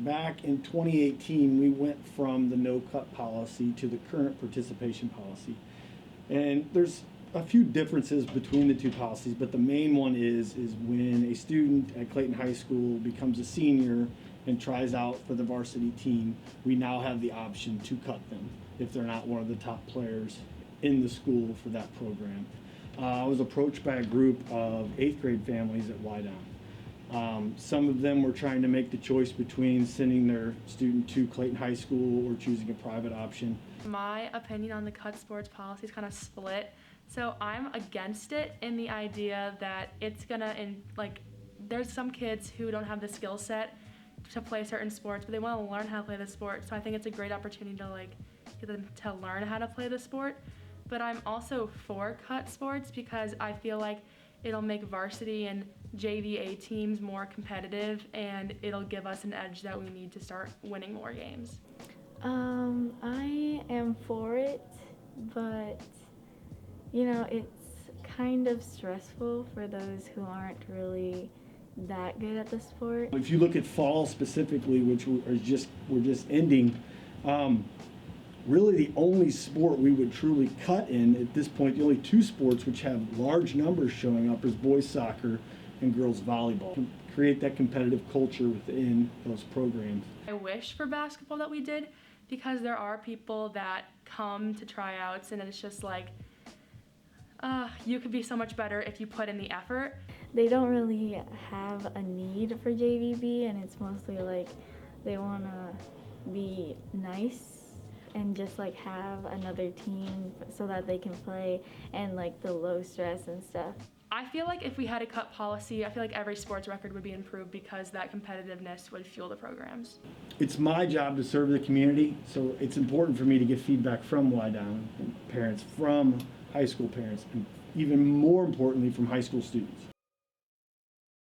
back in 2018, we went from the no-cut policy to the current participation policy. And there's a few differences between the two policies, but the main one is when a student at Clayton High School becomes a senior and tries out for the varsity team, we now have the option to cut them if they're not one of the top players in the school for that program. I was approached by a group of 8th grade families at Whydown. Some of them were trying to make the choice between sending their student to Clayton High School or choosing a private option. My opinion on the cut sports policy is kind of split. So I'm against it in the idea that it's gonna, there's some kids who don't have the skill set to play certain sports, but they want to learn how to play the sport. So I think it's a great opportunity to get them to learn how to play the sport. But I'm also for cut sports because I feel like it'll make varsity and JVA teams more competitive, and it'll give us an edge that we need to start winning more games. I am for it, but it's kind of stressful for those who aren't really that good at the sport. If you look at fall specifically, which we're just ending, really the only sport we would truly cut in at this point, the only two sports which have large numbers showing up is boys soccer and girls volleyball. Create that competitive culture within those programs. I wish for basketball that we did, because there are people that come to tryouts and it's just you could be so much better if you put in the effort. They don't really have a need for JVB, and it's mostly they want to be nice and just have another team so that they can play, and the low stress and stuff. I feel like if we had a cut policy, I feel like every sports record would be improved because that competitiveness would fuel the programs. It's my job to serve the community, so it's important for me to get feedback from Whydown parents, from high school parents, and even more importantly from high school students.